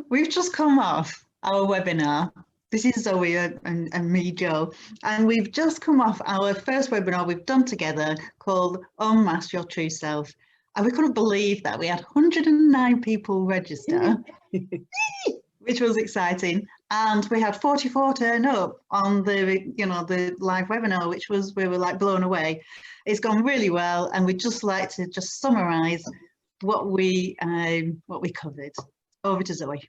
We've just come off our webinar. This is Zoe and me, Joe, and we've just come off our first webinar we've done together called Unmask Your True Self. And we couldn't believe that we had 109 people register, which was exciting. And we had 44 turn up on the live webinar, which was, we were like blown away. It's gone really well, and we'd just like to just summarize what we covered. Over to Zoe.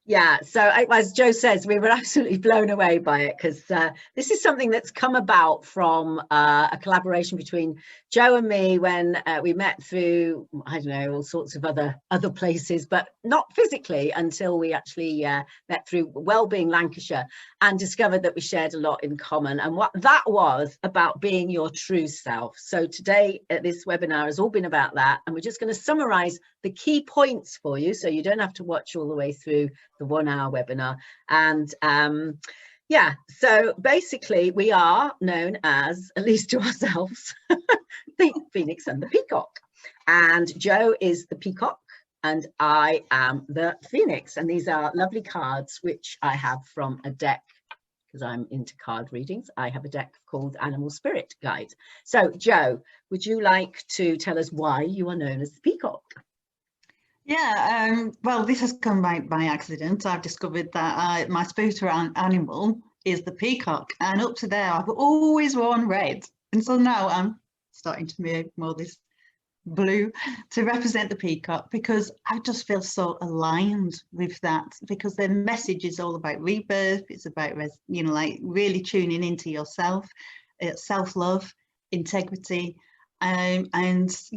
Yeah, so as Joe says, we were absolutely blown away by it, because this is something that's come about from a collaboration between Joe and me when we met through, I don't know, all sorts of other places, but not physically until we actually met through Wellbeing Lancashire and discovered that we shared a lot in common, and what that was about being your true self. So today this webinar has all been about that, and we're just going to summarize the key points for you so you don't have to watch all the way through the 1 hour webinar. And yeah, so basically we are known as, at least to ourselves, the Phoenix and the Peacock, and Joe is the Peacock and I am the Phoenix, and these are lovely cards which I have from a deck, because I'm into card readings. I have a deck called Animal Spirit Guide. So Joe, would you like to tell us why you are known as the Peacock? Yeah, well, this has come by accident. I've discovered that my spiritual animal is the peacock, and up to there I've always worn red, and so now I'm starting to make more this blue to represent the peacock, because I just feel so aligned with that, because their message is all about rebirth. It's about like really tuning into yourself, self-love, integrity, and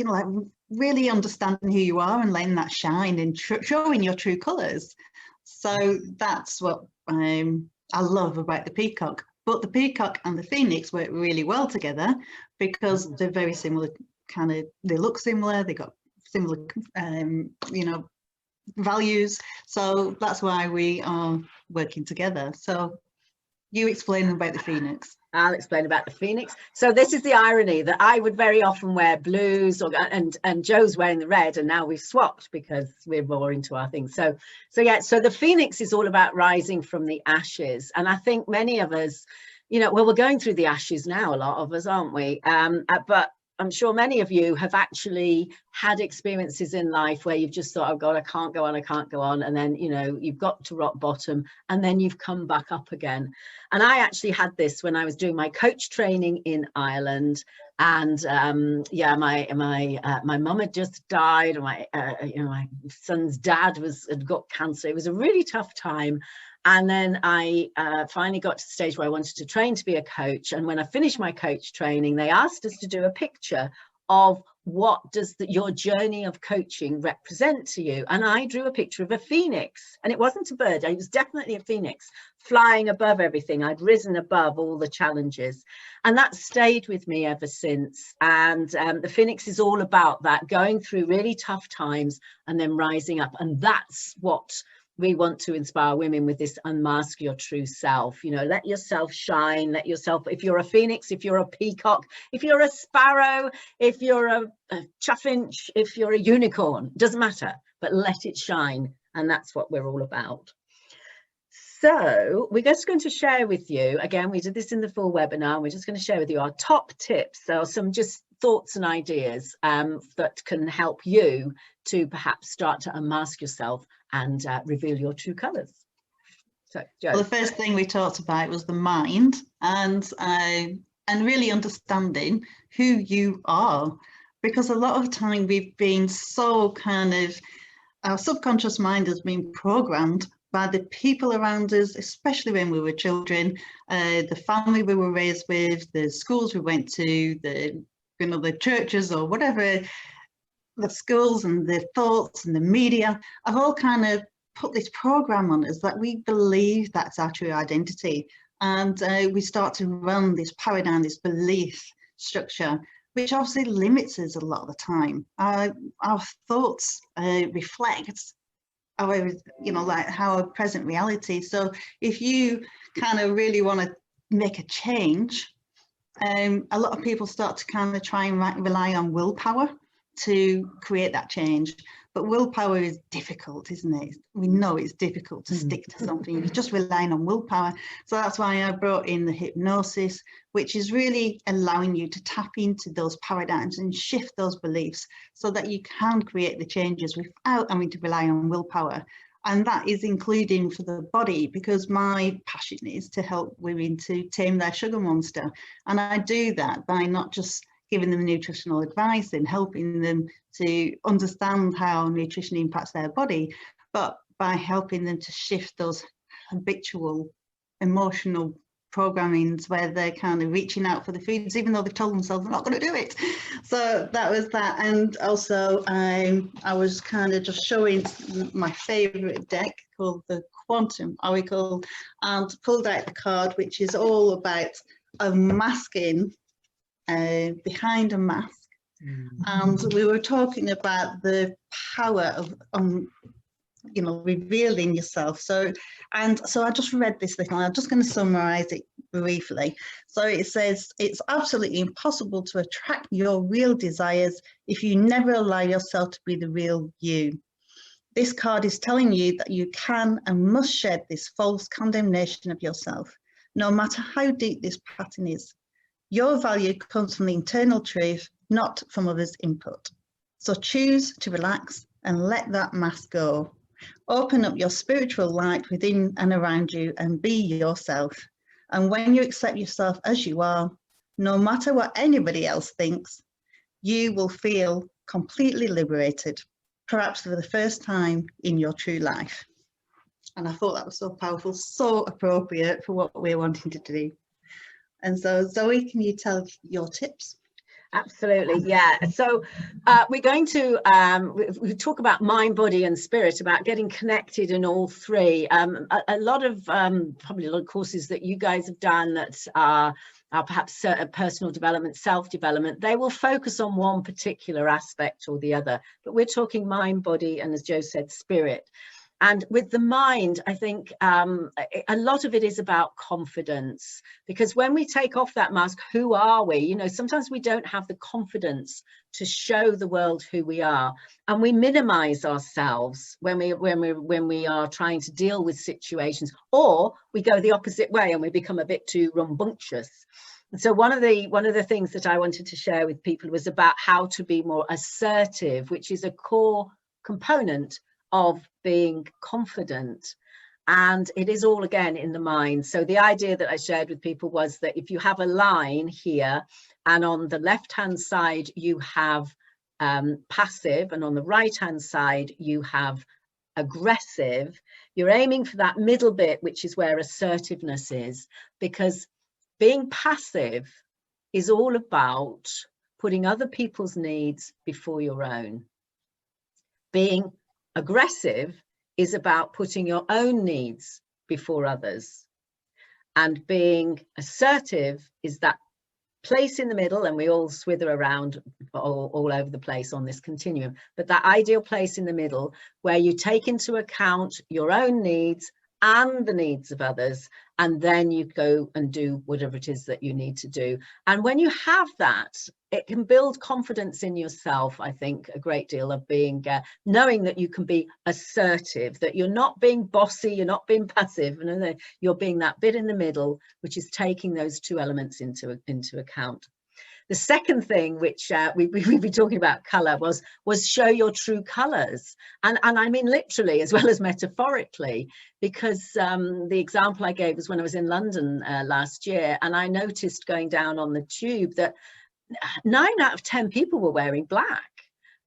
like really understanding who you are and letting that shine and showing your true colors. So that's what I love about the peacock. But the peacock and the phoenix work really well together, because they're very similar, they look similar, they got similar values, so that's why we are working together. So you explain about the phoenix. I'll explain about the phoenix. So this is the irony, that I would very often wear blues, and Joe's wearing the red, and now we've swapped because we're more into our things. So yeah, so the phoenix is all about rising from the ashes, and I think many of us, well, we're going through the ashes now, a lot of us, aren't we? But I'm sure many of you have actually had experiences in life where you've just thought, oh God, I can't go on. And then, you've got to rock bottom, and then you've come back up again. And I actually had this when I was doing my coach training in Ireland. And yeah, my mum had just died, and my son's dad had got cancer. It was a really tough time. And then I finally got to the stage where I wanted to train to be a coach. And when I finished my coach training, they asked us to do a picture of what does your journey of coaching represent to you. And I drew a picture of a phoenix, and it wasn't a bird. It was definitely a phoenix flying above everything. I'd risen above all the challenges, and that stayed with me ever since. And the phoenix is all about that, going through really tough times and then rising up. And that's what we want to inspire women with, this unmask your true self. Let yourself shine, let yourself, if you're a phoenix, if you're a peacock, if you're a sparrow, if you're a chaffinch, if you're a unicorn, doesn't matter, but let it shine. And that's what we're all about. So we're just going to share with you, again, we did this in the full webinar, we're just going to share with you our top tips. There are some just thoughts and ideas that can help you to perhaps start to unmask yourself and reveal your true colors. So, Joe. Well, the first thing we talked about was the mind, and really understanding who you are, because a lot of time we've been so our subconscious mind has been programmed by the people around us, especially when we were children, the family we were raised with, the schools we went to, the churches or whatever, the schools and the thoughts and the media have all put this program on us that we believe that's our true identity. And we start to run this paradigm, this belief structure, which obviously limits us a lot of the time. Our thoughts reflect our present reality. So if you really want to make a change, a lot of people start to try and rely on willpower, to create that change. But willpower is difficult, isn't it? We know it's difficult to stick to something. You're just relying on willpower. So that's why I brought in the hypnosis, which is really allowing you to tap into those paradigms and shift those beliefs so that you can create the changes without having to rely on willpower. And that is including for the body, because my passion is to help women to tame their sugar monster. And I do that by not just giving them nutritional advice and helping them to understand how nutrition impacts their body, but by helping them to shift those habitual emotional programmings where they're kind of reaching out for the foods, even though they've told themselves they're not going to do it. So that was that. And also I was kind of just showing my favorite deck called the Quantum Oracle, and pulled out the card, which is all about unmasking behind a mask. And we were talking about the power of you know, revealing yourself. So I just read this little, I'm just going to summarize it briefly. So it says, it's absolutely impossible to attract your real desires if you never allow yourself to be the real you. This card is telling you that you can and must shed this false condemnation of yourself, no matter how deep this pattern is. Your value comes from the internal truth, not from others' input. So choose to relax and let that mask go. Open up your spiritual light within and around you and be yourself. And when you accept yourself as you are, no matter what anybody else thinks, you will feel completely liberated, perhaps for the first time in your true life. And I thought that was so powerful, so appropriate for what we're wanting to do. And so, Zoe, can you tell your tips? Absolutely, yeah. So we're going to we talk about mind, body and spirit, about getting connected in all three. A lot of probably a lot of courses that you guys have done that are perhaps personal development, self-development, they will focus on one particular aspect or the other. But we're talking mind, body and, as Joe said, spirit. And with the mind, I think a lot of it is about confidence, because when we take off that mask, who are we? You know, sometimes we don't have the confidence to show the world who we are, and we minimize ourselves when we are trying to deal with situations, or we go the opposite way and we become a bit too rambunctious. And so one of the things that I wanted to share with people was about how to be more assertive, which is a core component of being confident. And it is all again in the mind. So the idea that I shared with people was that if you have a line here, and on the left hand side you have passive, and on the right hand side you have aggressive, you're aiming for that middle bit, which is where assertiveness is, because being passive is all about putting other people's needs before your own. Being aggressive is about putting your own needs before others. And being assertive is that place in the middle, and we all swither around all over the place on this continuum, but that ideal place in the middle where you take into account your own needs and the needs of others, and then you go and do whatever it is that you need to do. And when you have that, it can build confidence in yourself, I think, a great deal, of being knowing that you can be assertive, that you're not being bossy, you're not being passive, and you're being that bit in the middle, which is taking those two elements into account. The second thing, which we've been talking about colour, was show your true colours. And I mean literally as well as metaphorically, because the example I gave was when I was in London last year, and I noticed going down on the tube that 9 out of 10 people were wearing black.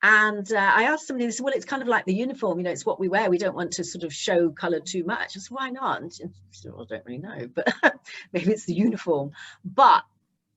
And I asked somebody, they said, well, it's kind of like the uniform, you know, it's what we wear. We don't want to sort of show colour too much. I said, why not? And said, well, I don't really know, but maybe it's the uniform. But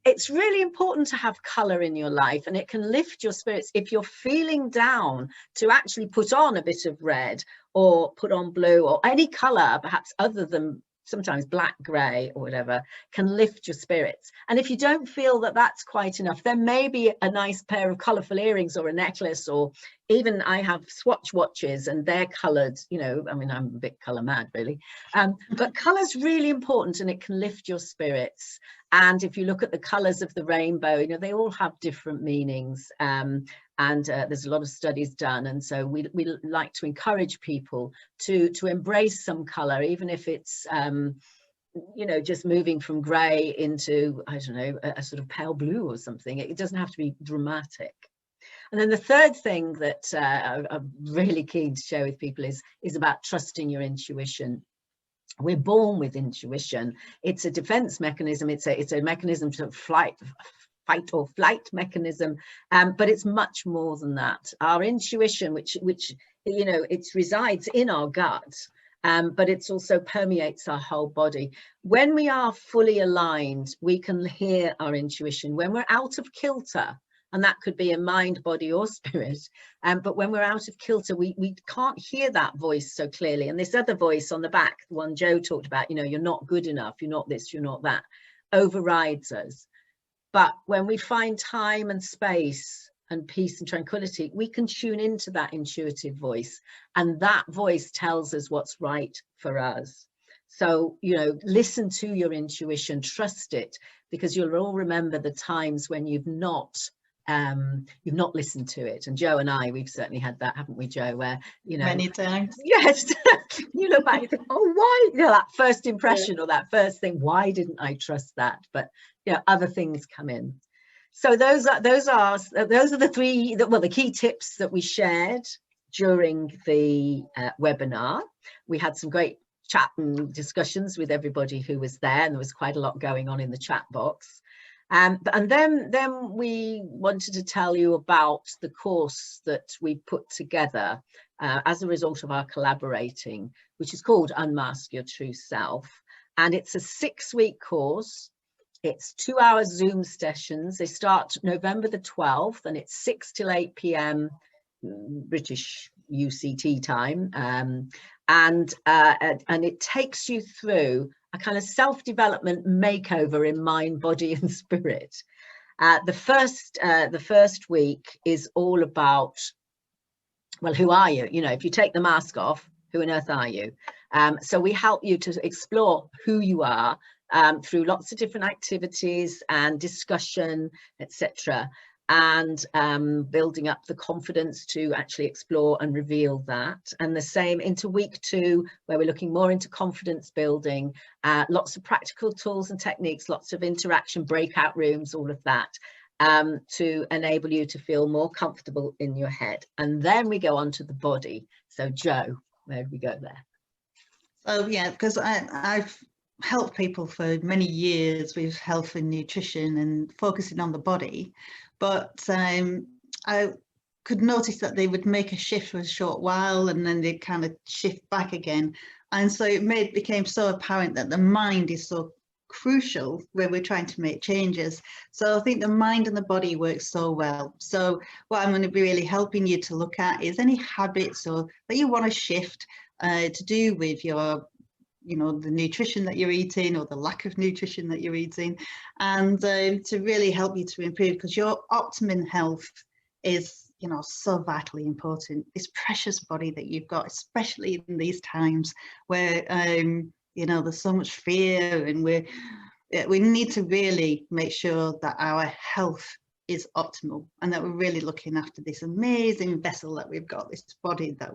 it's really important to have colour in your life, and it can lift your spirits. If you're feeling down, to actually put on a bit of red or put on blue or any colour, perhaps other than sometimes black, grey or whatever, can lift your spirits. And if you don't feel that that's quite enough, then maybe a nice pair of colourful earrings or a necklace or even I have swatch watches and they're coloured, you know, I mean, I'm a bit colour mad really, but colour's really important and it can lift your spirits. And if you look at the colours of the rainbow, you know, they all have different meanings, and there's a lot of studies done. And so we like to encourage people to embrace some colour, even if it's, you know, just moving from grey into, I don't know, a sort of pale blue or something. It doesn't have to be dramatic. And then the third thing that I'm really keen to share with people is about trusting your intuition. We're born with intuition. It's a defense mechanism. It's a mechanism to fight or flight mechanism, but it's much more than that. Our intuition, which you know, it resides in our gut, but it also permeates our whole body. When we are fully aligned, we can hear our intuition. When we're out of kilter, and that could be in mind, body or spirit, but when we're out of kilter, we can't hear that voice so clearly. And this other voice on the back, the one Joe talked about, you know, you're not good enough, you're not this, you're not that, overrides us. But when we find time and space and peace and tranquility, we can tune into that intuitive voice, and that voice tells us what's right for us. So, you know, listen to your intuition, trust it, because you'll all remember the times when you've not listened to it. And Joe and I, we've certainly had that, haven't we, Joe, where, you know, many times. Yes. You look back, you think, oh, why, you know, that first impression or that first thing, why didn't I trust that? But, you know, other things come in. So those are the three, well, the key tips that we shared during the webinar. We had some great chat and discussions with everybody who was there, and there was quite a lot going on in the chat box. And then we wanted to tell you about the course that we put together as a result of our collaborating, which is called Unmask Your True Self. And it's a 6-week course. It's 2-hour Zoom sessions. They start November the 12th, and it's 6 till 8 p.m. British UCT time. And it takes you through a kind of self-development makeover in mind, body and spirit. The first week is all about, well, who are you? You know, if you take the mask off, who on earth are you? So we help you to explore who you are through lots of different activities and discussion, etc. And building up the confidence to actually explore and reveal that. And the same into week 2, where we're looking more into confidence building, lots of practical tools and techniques, lots of interaction, breakout rooms, all of that, to enable you to feel more comfortable in your head. And then we go on to the body. So Joe, where do we go there? So yeah, because I've helped people for many years with health and nutrition and focusing on the body. But I could notice that they would make a shift for a short while and then they'd kind of shift back again. And so it became so apparent that the mind is so crucial when we're trying to make changes. So I think the mind and the body work so well. So what I'm going to be really helping you to look at is any habits or that you want to shift to do with your, you know, the nutrition that you're eating or the lack of nutrition that you're eating, and to really help you to improve, because your optimum health is, you know, so vitally important. This precious body that you've got, especially in these times where you know, there's so much fear, and we need to really make sure that our health is optimal and that we're really looking after this amazing vessel that we've got, this body that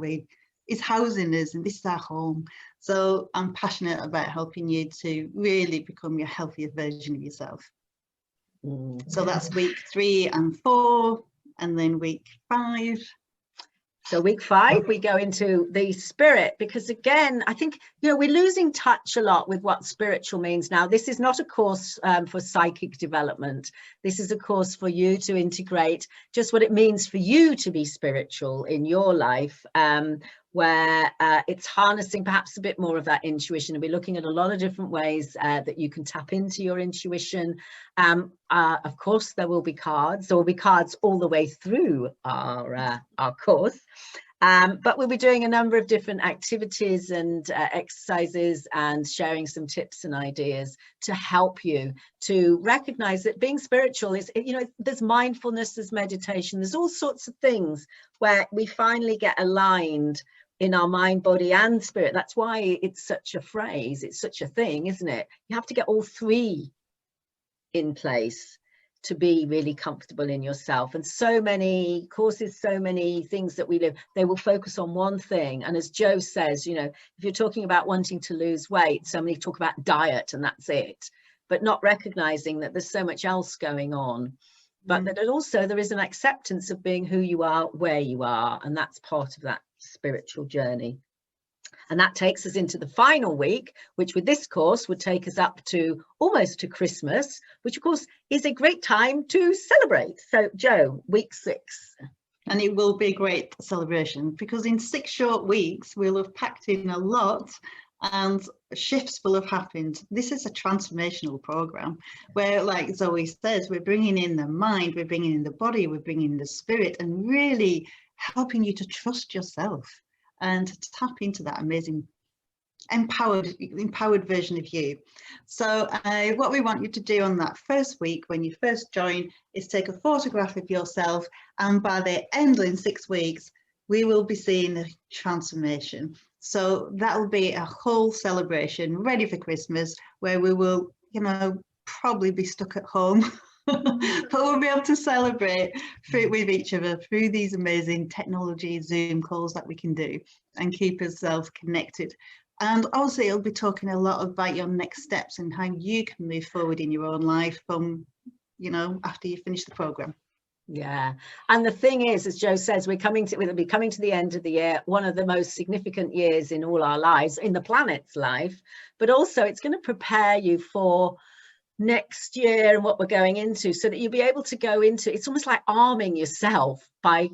is housing us, and this is our home. So I'm passionate about helping you to really become your healthiest version of yourself. So that's week 3 and 4, and then week 5. So week 5, we go into the spirit, because again, I think, you know, we're losing touch a lot with what spiritual means now. This is not a course for psychic development. This is a course for you to integrate just what it means for you to be spiritual in your life, where it's harnessing perhaps a bit more of that intuition. And we're looking at a lot of different ways that you can tap into your intuition. Of course, there will be cards. There will be cards all the way through our course. But we'll be doing a number of different activities and exercises and sharing some tips and ideas to help you to recognize that being spiritual is, you know, there's mindfulness, there's meditation, there's all sorts of things where we finally get aligned in our mind, body and spirit. That's why it's such a phrase, it's such a thing, isn't it? You have to get all three in place to be really comfortable in yourself. And so many courses, so many things that we live, they will focus on one thing. And as Joe says, you know, if you're talking about wanting to lose weight, so many talk about diet and that's it, but not recognizing that there's so much else going on. But that also there is an acceptance of being who you are, where you are, and that's part of that spiritual journey. And that takes us into the final week, which with this course would take us up to almost to Christmas, which of course is a great time to celebrate. So Joe, week 6. And it will be a great celebration because in 6 short weeks, we'll have packed in a lot and shifts will have happened. This is a transformational program where, like Zoe says, we're bringing in the mind, we're bringing in the body, we're bringing in the spirit, and really helping you to trust yourself and to tap into that amazing empowered version of you. So what we want you to do on that first week when you first join is take a photograph of yourself, and by the end in 6 weeks we will be seeing a transformation. So that will be a whole celebration ready for Christmas where we will, you know, probably be stuck at home but we'll be able to celebrate with each other through these amazing technology Zoom calls that we can do and keep ourselves connected. And also it'll be talking a lot about your next steps and how you can move forward in your own life from, you know, after you finish the program. Yeah, and the thing is, as Joe says, we'll be coming to the end of the year, one of the most significant years in all our lives, in the planet's life, but also it's going to prepare you for next year and what we're going into, so that you'll be able to go into, it's almost like arming yourself by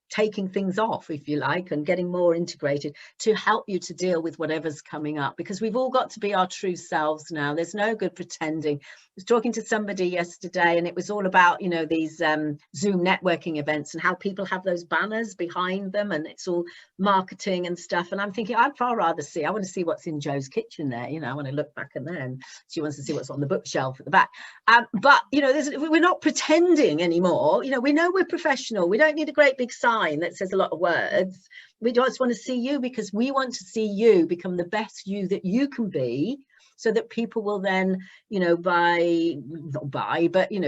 taking things off, if you like, and getting more integrated to help you to deal with whatever's coming up, because we've all got to be our true selves now. There's no good pretending. I was talking to somebody yesterday and it was all about, you know, these Zoom networking events and how people have those banners behind them and it's all marketing and stuff, and I'm thinking I'd far rather see, I want to see what's in Joe's kitchen there, you know, I want to look back, and then she wants to see what's on the bookshelf at the back. But you know, we're not pretending anymore. You know, we know we're professional. We don't need a great big sign that says a lot of words. We just want to see you, because we want to see you become the best you that you can be, so that people will then, you know,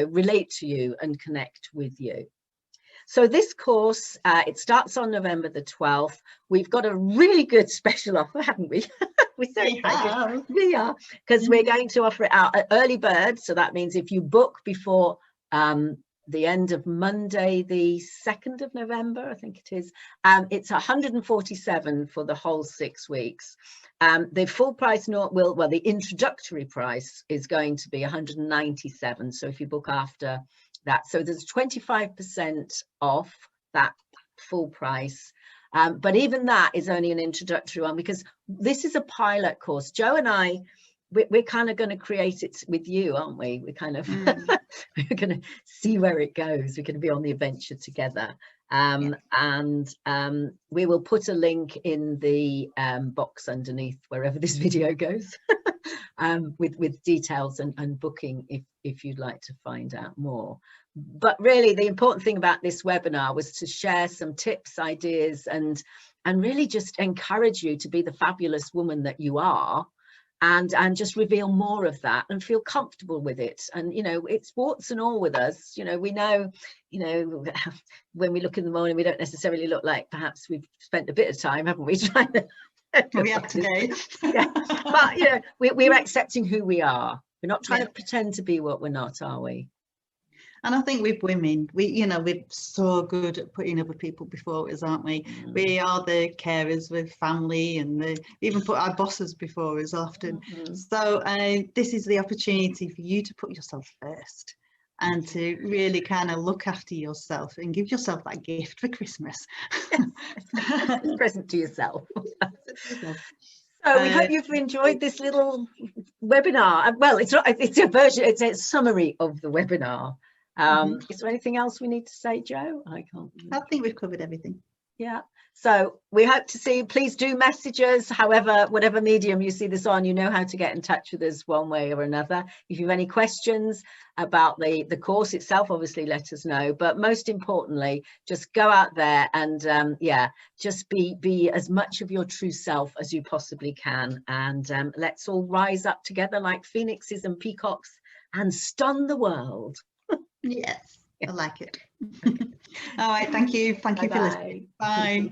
relate to you and connect with you. So this course, it starts on November the 12th. We've got a really good special offer, haven't we? We're so excited. We are, because we're going to offer it out at early bird. So that means if you book before the end of Monday, the 2nd of November, I think it is, it's 147 for the whole 6 weeks. The full price the introductory price is going to be 197. So if you book after that, so there's 25% off that full price. But even that is only an introductory one, because this is a pilot course. Joe and I, we're kind of going to create it with you, aren't we? We're kind of we're going to see where it goes. We're going to be on the adventure together. And we will put a link in the box underneath wherever this video goes with details and booking if you'd like to find out more. But really the important thing about this webinar was to share some tips, ideas, and really just encourage you to be the fabulous woman that you are, and just reveal more of that and feel comfortable with it. And you know, it's warts and all with us. You know, we know, you know, when we look in the morning, we don't necessarily look like perhaps we've spent a bit of time, haven't we, trying to we have today. Yeah. But you know, we're accepting who we are. We're not trying to pretend to be what we're not, are we? And I think with women, we're so good at putting other people before us, aren't we? We are the carers with family, and we even put our bosses before us often. So this is the opportunity for you to put yourself first and to really kind of look after yourself and give yourself that gift for Christmas. Present to yourself. So we hope you've enjoyed this little webinar. Well, it's a summary of the webinar. Is there anything else we need to say, Joe? I think we've covered everything. Yeah. So we hope to see you. Please do message us, however, whatever medium you see this on, you know how to get in touch with us one way or another. If you have any questions about the course itself, obviously let us know. But most importantly, just go out there and yeah, just be as much of your true self as you possibly can. And let's all rise up together like phoenixes and peacocks and stun the world. Yes, I like it. All right, thank you. Thank you for listening. Bye.